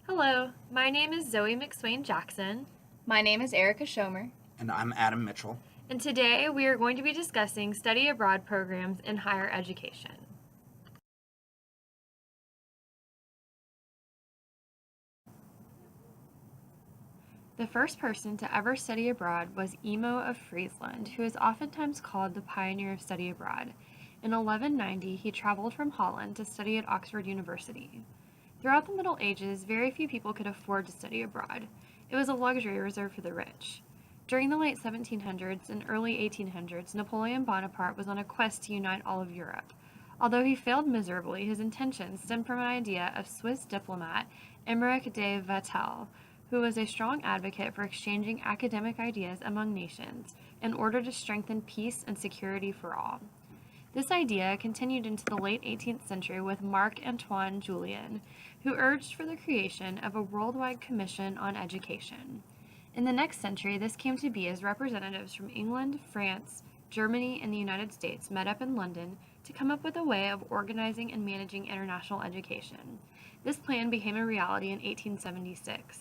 Hello, my name is Zoe McSwain Jackson, My name is Erica Schomer. And I'm Adam Mitchell. and today we are going to be discussing study abroad programs in higher education. The first person to ever study abroad was Emo of Friesland, who is oftentimes called the pioneer of study abroad. In 1190, he traveled from Holland to study at Oxford University. Throughout the Middle Ages, very few people could afford to study abroad. It was a luxury reserved for the rich. During the late 1700s and early 1800s, Napoleon Bonaparte was on a quest to unite all of Europe. Although he failed miserably, his intentions stemmed from an idea of Swiss diplomat Emmerich de Vattel, who was a strong advocate for exchanging academic ideas among nations in order to strengthen peace and security for all. This idea continued into the late 18th century with Marc-Antoine Julian, who urged for the creation of a worldwide commission on education. In the next century, this came to be as representatives from England, France, Germany, and the United States met up in London to come up with a way of organizing and managing international education. This plan became a reality in 1876.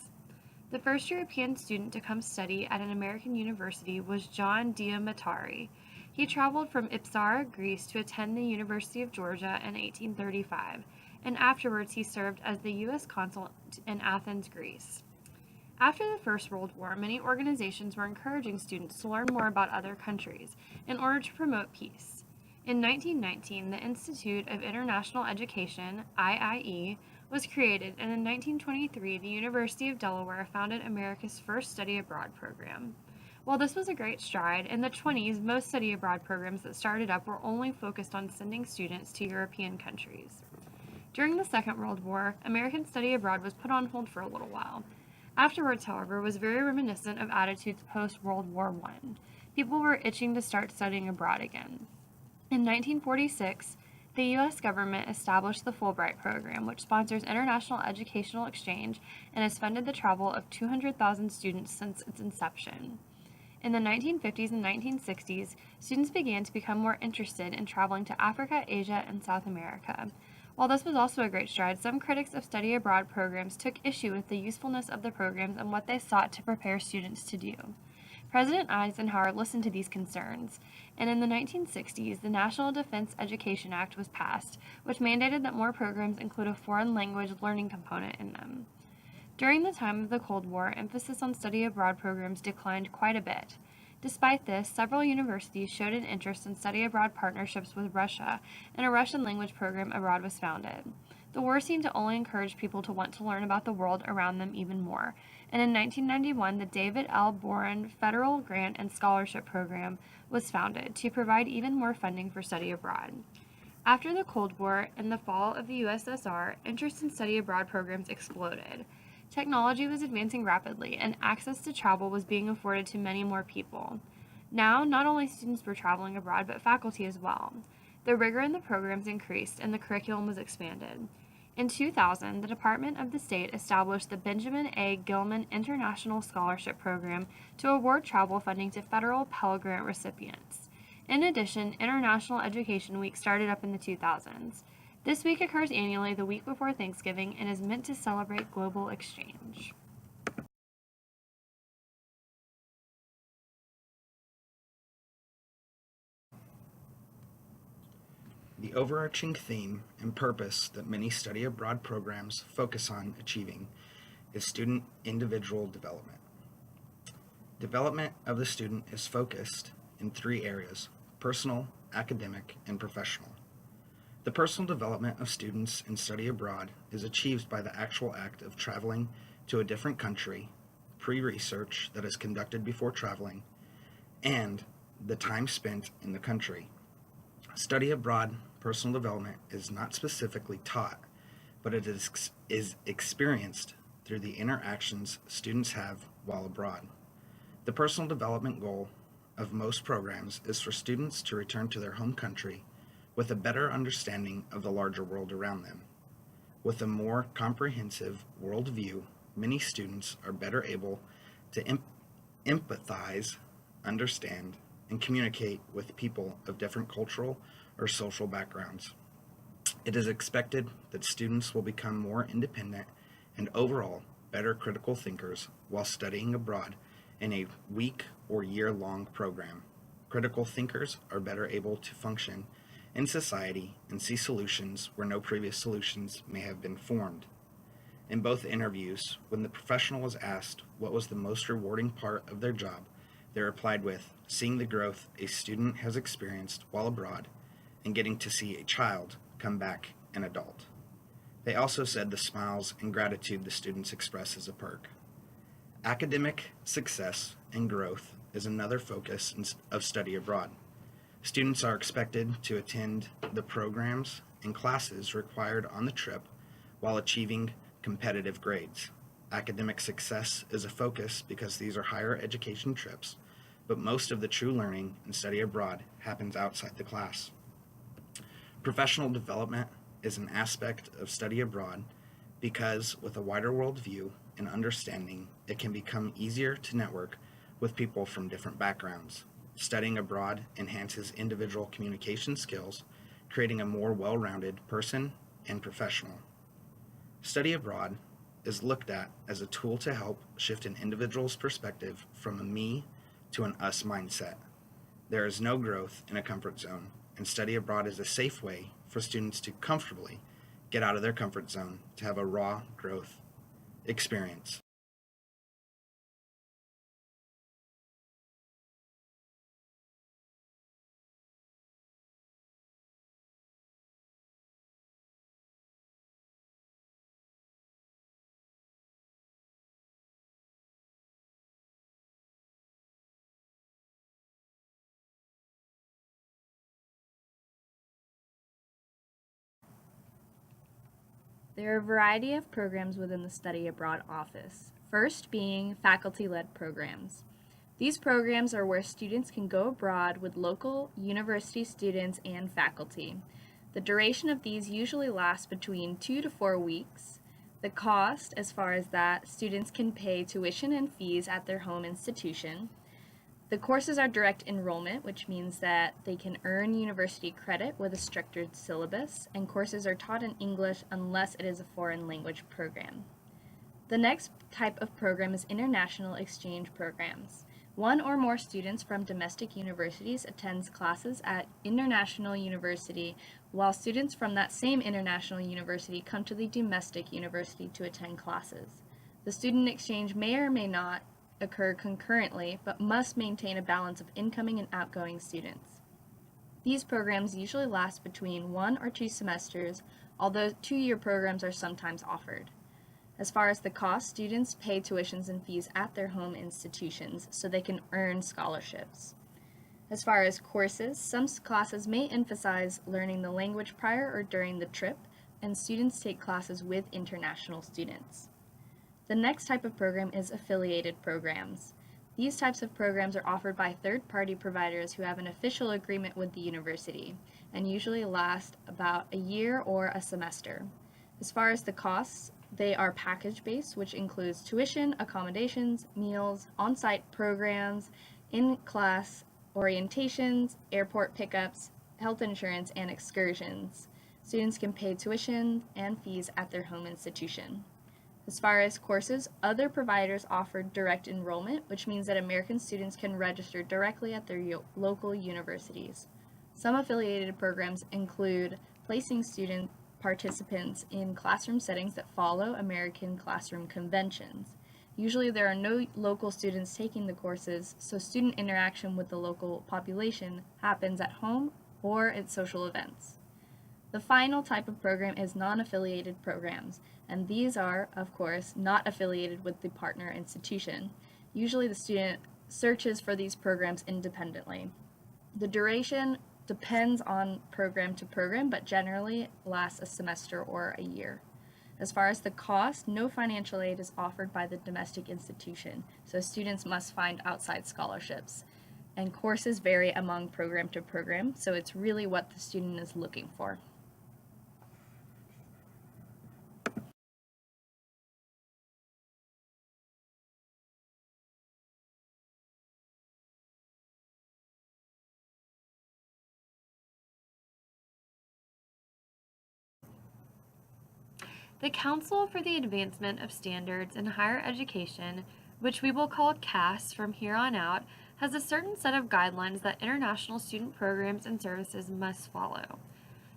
The first European student to come study at an American university was John Diamatari. He traveled from Ipsara, Greece to attend the University of Georgia in 1835, and afterwards he served as the U.S. consul in Athens, Greece. After the First World War, many organizations were encouraging students to learn more about other countries in order to promote peace. In 1919, the Institute of International Education, IIE, was created, and in 1923, the University of Delaware founded America's first study abroad program. While this was a great stride, in the 20s, most study abroad programs that started up were only focused on sending students to European countries. During the Second World War, American study abroad was put on hold for a little while. Afterwards, however, was very reminiscent of attitudes post-World War I. People were itching to start studying abroad again. In 1946, the U.S. government established the Fulbright program, which sponsors international educational exchange and has funded the travel of 200,000 students since its inception. In the 1950s and 1960s, students began to become more interested in traveling to Africa, Asia, and South America. While this was also a great stride, some critics of study abroad programs took issue with the usefulness of the programs and what they sought to prepare students to do. President Eisenhower listened to these concerns, and in the 1960s, the National Defense Education Act was passed, which mandated that more programs include a foreign language learning component in them. During the time of the Cold War, emphasis on study abroad programs declined quite a bit. Despite this, several universities showed an interest in study abroad partnerships with Russia, and a Russian language program abroad was founded. The war seemed to only encourage people to want to learn about the world around them even more, and in 1991, the David L. Boren Federal Grant and Scholarship Program was founded to provide even more funding for study abroad. After the Cold War and the fall of the USSR, interest in study abroad programs exploded. Technology was advancing rapidly, and access to travel was being afforded to many more people. Now, not only students were traveling abroad, but faculty as well. The rigor in the programs increased, and the curriculum was expanded. In 2000, the Department of the State established the Benjamin A. Gilman International Scholarship Program to award travel funding to federal Pell Grant recipients. In addition, International Education Week started up in the 2000s. This week occurs annually the week before Thanksgiving and is meant to celebrate global exchange. The overarching theme and purpose that many study abroad programs focus on achieving is student individual development. Development of the student is focused in three areas: personal, academic, and professional. The personal development of students in study abroad is achieved by the actual act of traveling to a different country, pre-research that is conducted before traveling, and the time spent in the country. Study abroad personal development is not specifically taught, but it is experienced through the interactions students have while abroad. The personal development goal of most programs is for students to return to their home country with a better understanding of the larger world around them. With a more comprehensive worldview, many students are better able to empathize, understand, and communicate with people of different cultural or social backgrounds. It is expected that students will become more independent and overall better critical thinkers while studying abroad in a week or year-long program. Critical thinkers are better able to function in society and see solutions where no previous solutions may have been formed. In both interviews, when the professional was asked what was the most rewarding part of their job, they replied with seeing the growth a student has experienced while abroad and getting to see a child come back an adult. They also said the smiles and gratitude the students express as a perk. Academic success and growth is another focus of study abroad. Students are expected to attend the programs and classes required on the trip while achieving competitive grades. Academic success is a focus because these are higher education trips, but most of the true learning and study abroad happens outside the class. Professional development is an aspect of study abroad because with a wider worldview and understanding, it can become easier to network with people from different backgrounds. Studying abroad enhances individual communication skills, creating a more well-rounded person and professional. Study abroad is looked at as a tool to help shift an individual's perspective from a me to an us mindset. There is no growth in a comfort zone, and study abroad is a safe way for students to comfortably get out of their comfort zone to have a raw growth experience. There are a variety of programs within the Study Abroad office. First being faculty-led programs. These programs are where students can go abroad with local university students and faculty. The duration of these usually lasts between 2 to 4 weeks. The cost, as far as that, students can pay tuition and fees at their home institution. The courses are direct enrollment, which means that they can earn university credit with a stricter syllabus, and courses are taught in English unless it is a foreign language program. The next type of program is international exchange programs. One or more students from domestic universities attends classes at international university, while students from that same international university come to the domestic university to attend classes. The student exchange may or may not occur concurrently, but must maintain a balance of incoming and outgoing students. These programs usually last between 1 or 2 semesters, although 2-year programs are sometimes offered. As far as the cost, students pay tuitions and fees at their home institutions so they can earn scholarships. As far as courses, some classes may emphasize learning the language prior or during the trip, and students take classes with international students. The next type of program is affiliated programs. These types of programs are offered by third-party providers who have an official agreement with the university and usually last about a year or a semester. As far as the costs, they are package-based, which includes tuition, accommodations, meals, on-site programs, in-class orientations, airport pickups, health insurance, and excursions. Students can pay tuition and fees at their home institution. As far as courses, other providers offer direct enrollment, which means that American students can register directly at their local universities. Some affiliated programs include placing student participants in classroom settings that follow American classroom conventions. Usually there are no local students taking the courses, so student interaction with the local population happens at home or at social events. The final type of program is non-affiliated programs, and these are, of course, not affiliated with the partner institution. Usually the student searches for these programs independently. The duration depends on program to program, but generally lasts a semester or a year. As far as the cost, no financial aid is offered by the domestic institution, so students must find outside scholarships. And courses vary among program to program, so it's really what the student is looking for. The Council for the Advancement of Standards in Higher Education, which we will call CAS from here on out, has a certain set of guidelines that international student programs and services must follow.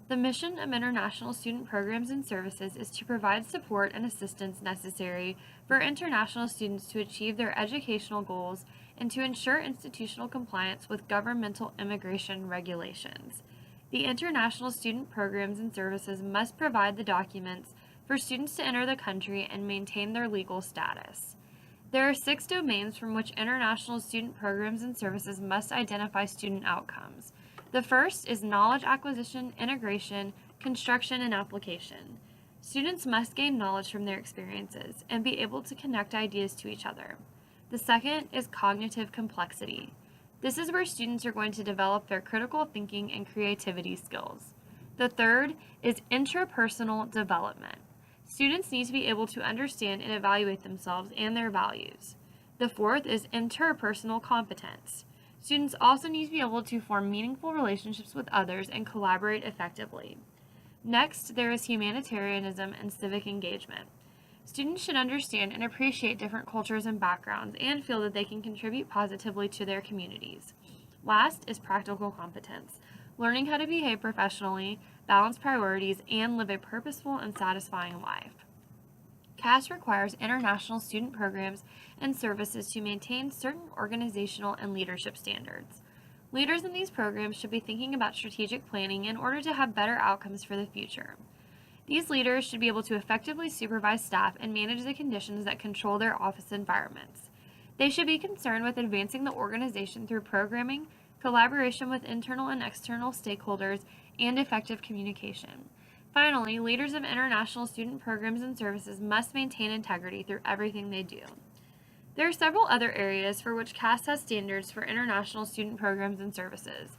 The mission of international student programs and services is to provide support and assistance necessary for international students to achieve their educational goals and to ensure institutional compliance with governmental immigration regulations. The international student programs and services must provide the documents for students to enter the country and maintain their legal status. There are 6 domains from which international student programs and services must identify student outcomes. The first is knowledge acquisition, integration, construction, and application. Students must gain knowledge from their experiences and be able to connect ideas to each other. The second is cognitive complexity. This is where students are going to develop their critical thinking and creativity skills. The third is intrapersonal development. Students need to be able to understand and evaluate themselves and their values. The fourth is interpersonal competence. Students also need to be able to form meaningful relationships with others and collaborate effectively. Next, there is humanitarianism and civic engagement. Students should understand and appreciate different cultures and backgrounds and feel that they can contribute positively to their communities. Last is practical competence, learning how to behave professionally, balance priorities, and live a purposeful and satisfying life. CAS requires international student programs and services to maintain certain organizational and leadership standards. Leaders in these programs should be thinking about strategic planning in order to have better outcomes for the future. These leaders should be able to effectively supervise staff and manage the conditions that control their office environments. They should be concerned with advancing the organization through programming, collaboration with internal and external stakeholders, and effective communication. Finally, leaders of international student programs and services must maintain integrity through everything they do. There are several other areas for which CAS has standards for international student programs and services.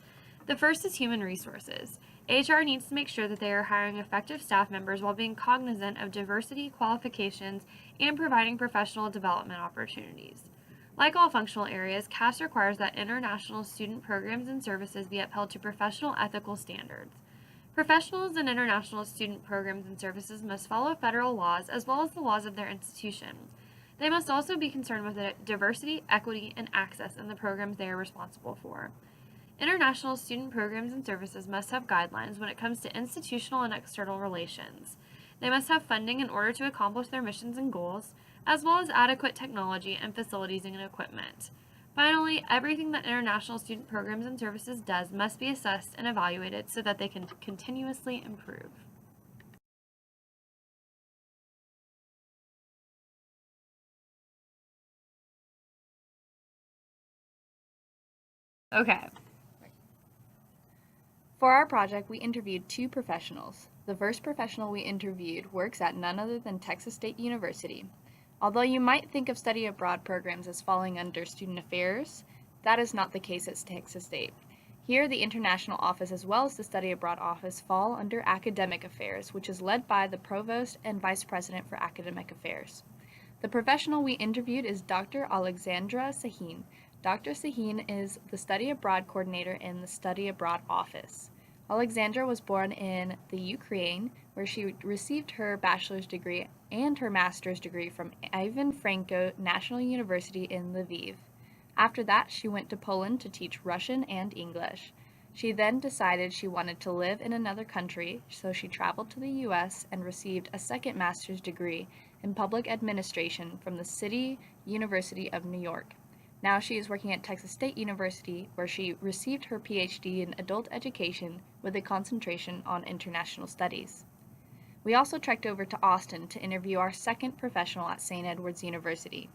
The first is human resources. HR needs to make sure that they are hiring effective staff members while being cognizant of diversity, qualifications, and providing professional development opportunities. Like all functional areas, CAS requires that international student programs and services be upheld to professional ethical standards. Professionals in international student programs and services must follow federal laws as well as the laws of their institution. They must also be concerned with diversity, equity, and access in the programs they are responsible for. International student programs and services must have guidelines when it comes to institutional and external relations. They must have funding in order to accomplish their missions and goals, as well as adequate technology and facilities and equipment. Finally, everything that international student programs and services does must be assessed and evaluated so that they can continuously improve. Okay. For our project, we interviewed 2 professionals. The first professional we interviewed works at none other than Texas State University. Although you might think of study abroad programs as falling under student affairs, that is not the case at Texas State. Here, the international office as well as the study abroad office fall under academic affairs, which is led by the provost and vice president for academic affairs. The professional we interviewed is Dr. Alexandra SAHE. Dr. SAHE is the study abroad coordinator in the study abroad office. Alexandra was born in the Ukraine, where she received her bachelor's degree and her master's degree from Ivan Franko National University in Lviv. After that, she went to Poland to teach Russian and English. She then decided she wanted to live in another country, so she traveled to the U.S. and received a second master's degree in public administration from the City University of New York. Now she is working at Texas State University, where she received her PhD in adult education with a concentration on international studies. We also trekked over to Austin to interview our second professional at St. Edward's University.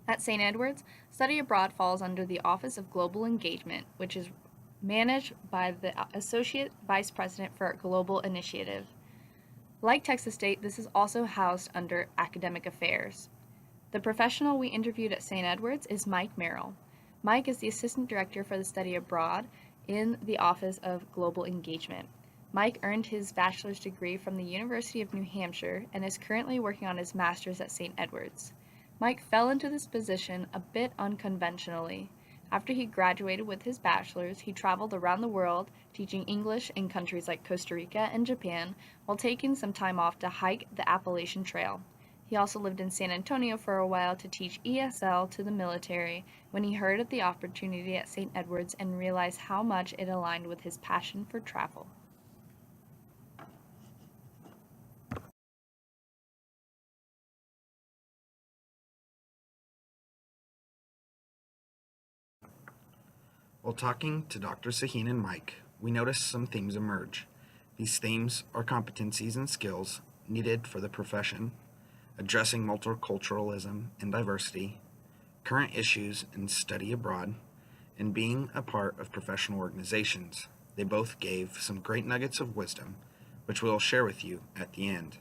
At St. Edward's, study abroad falls under the Office of Global Engagement, which is managed by the Associate Vice President for Global Initiative. Like Texas State, this is also housed under Academic Affairs. The professional we interviewed at St. Edward's is Mike Merrill. Mike is the Assistant Director for the Study Abroad in the Office of Global Engagement. Mike earned his bachelor's degree from the University of New Hampshire and is currently working on his master's at St. Edward's. Mike fell into this position a bit unconventionally. After he graduated with his bachelor's, he traveled around the world teaching English in countries like Costa Rica and Japan while taking some time off to hike the Appalachian Trail. He also lived in San Antonio for a while to teach ESL to the military when he heard of the opportunity at St. Edward's and realized how much it aligned with his passion for travel. While talking to Dr. Sahin and Mike, we noticed some themes emerge. These themes are competencies and skills needed for the profession, addressing multiculturalism and diversity, current issues in study abroad, and being a part of professional organizations. They both gave some great nuggets of wisdom, which we'll share with you at the end.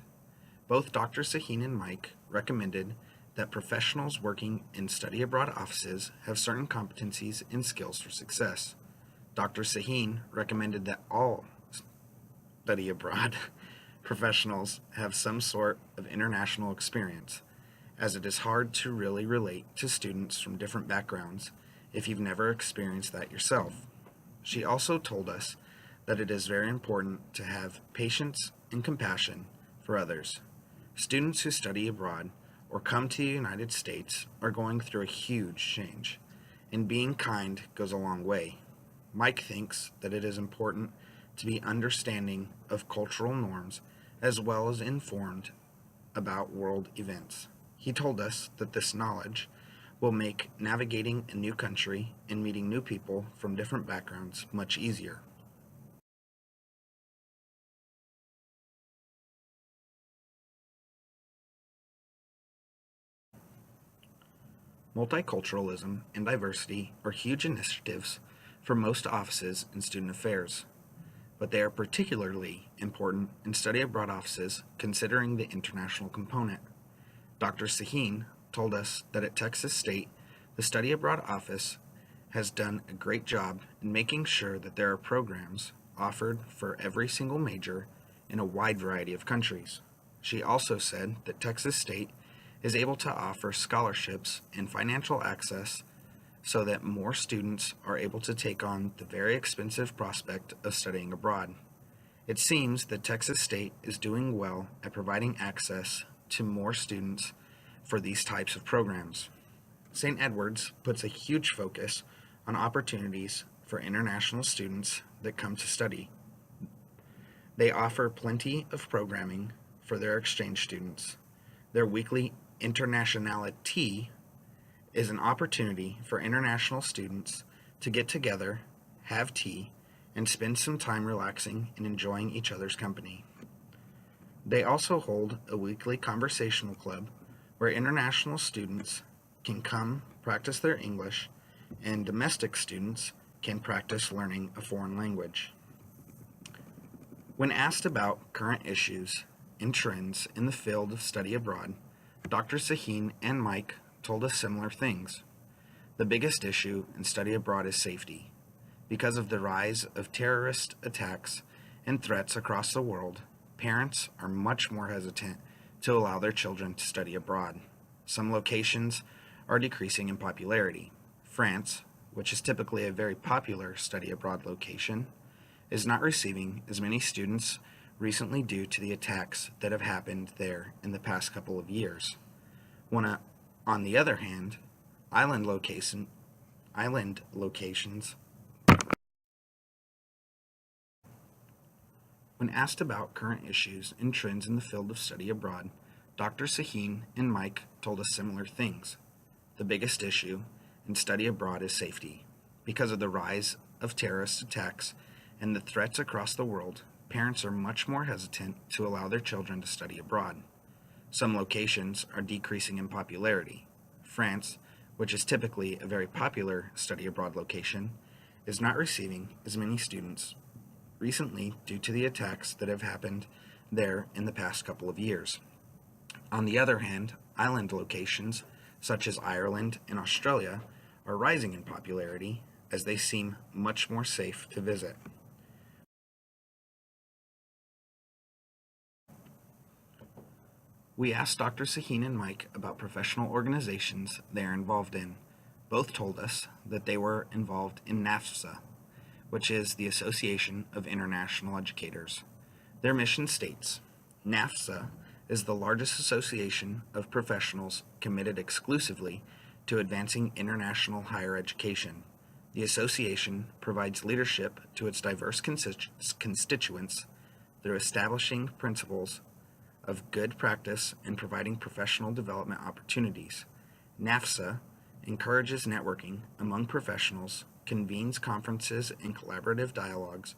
Both Dr. Sahin and Mike recommended that professionals working in study abroad offices have certain competencies and skills for success. Dr. Sahin recommended that all study abroad professionals have some sort of international experience, as it is hard to really relate to students from different backgrounds if you've never experienced that yourself. She also told us that it is very important to have patience and compassion for others. Students who study abroad or come to the United States are going through a huge change, and being kind goes a long way. Mike thinks that it is important to be understanding of cultural norms as well as informed about world events. He told us that this knowledge will make navigating a new country and meeting new people from different backgrounds much easier. Multiculturalism and diversity are huge initiatives for most offices in student affairs, but they are particularly important in study abroad offices considering the international component. Dr. Sahin told us that at Texas State, the study abroad office has done a great job in making sure that there are programs offered for every single major in a wide variety of countries. She also said that Texas State is able to offer scholarships and financial access so that more students are able to take on the very expensive prospect of studying abroad. It seems that Texas State is doing well at providing access to more students for these types of programs. St. Edward's puts a huge focus on opportunities for international students that come to study. They offer plenty of programming for their exchange students. Their weekly internationality is an opportunity for international students to get together, have tea, and spend some time relaxing and enjoying each other's company. They also hold a weekly conversational club where international students can come practice their English and domestic students can practice learning a foreign language. When asked about current issues and trends in the field of study abroad, Dr. Sahin and Mike told us similar things. The biggest issue in study abroad is safety. Because of the rise of terrorist attacks and threats across the world, parents are much more hesitant to allow their children to study abroad. Some locations are decreasing in popularity. France, which is typically a very popular study abroad location, is not receiving as many students recently due to the attacks that have happened there in the past couple of years. On the other hand, island locations When asked about current issues and trends in the field of study abroad, Dr. Sahin and Mike told us similar things. The biggest issue in study abroad is safety. Because of the rise of terrorist attacks and the threats across the world, parents are much more hesitant to allow their children to study abroad. Some locations are decreasing in popularity. France, which is typically a very popular study abroad location, is not receiving as many students recently due to the attacks that have happened there in the past couple of years. On the other hand, island locations such as Ireland and Australia are rising in popularity as they seem much more safe to visit. We asked Dr. Sahin and Mike about professional organizations they are involved in. both told us that they were involved in NAFSA, which is the Association of International Educators. Their mission states, NAFSA is the largest association of professionals committed exclusively to advancing international higher education. The association provides leadership to its diverse constituents through establishing principles of good practice and providing professional development opportunities. NAFSA encourages networking among professionals, convenes conferences and collaborative dialogues,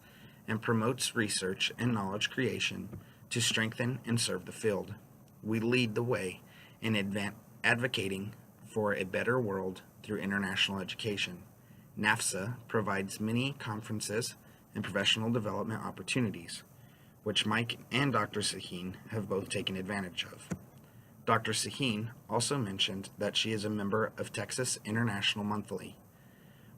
and promotes research and knowledge creation to strengthen and serve the field. We lead the way in advocating for a better world through international education. NAFSA provides many conferences and professional development opportunities, which Mike and Dr. Saheen have both taken advantage of. Dr. Saheen also mentioned that she is a member of Texas International Monthly,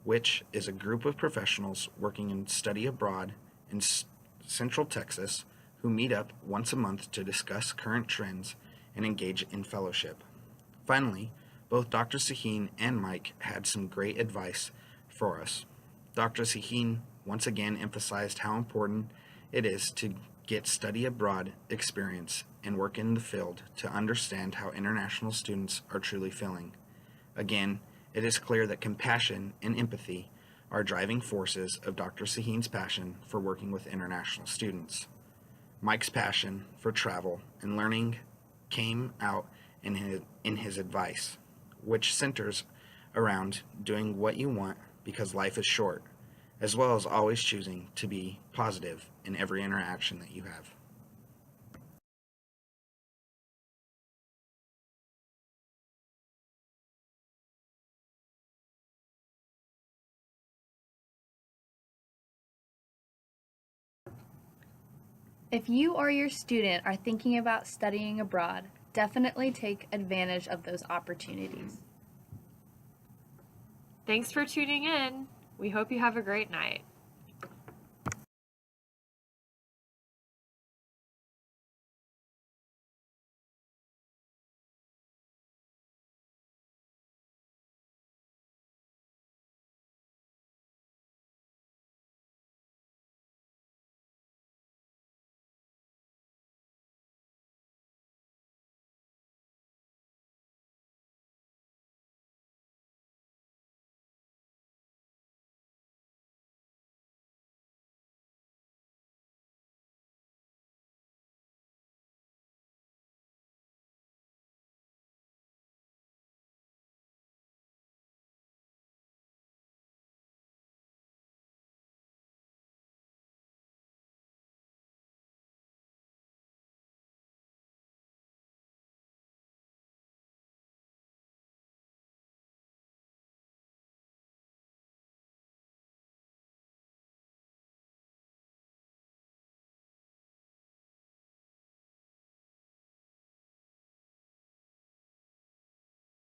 which is a group of professionals working in study abroad in Central Texas who meet up once a month to discuss current trends and engage in fellowship. Finally, both Dr. Saheen and Mike had some great advice for us. Dr. Saheen once again emphasized how important it is to get study abroad experience and work in the field to understand how international students are truly feeling. Again, it is clear that compassion and empathy are driving forces of Dr. Saheen's passion for working with international students. Mike's passion for travel and learning came out in his advice, which centers around doing what you want because life is short, as well as always choosing to be positive in every interaction that you have. If you or your student are thinking about studying abroad, definitely take advantage of those opportunities. Thanks for tuning in. We hope you have a great night.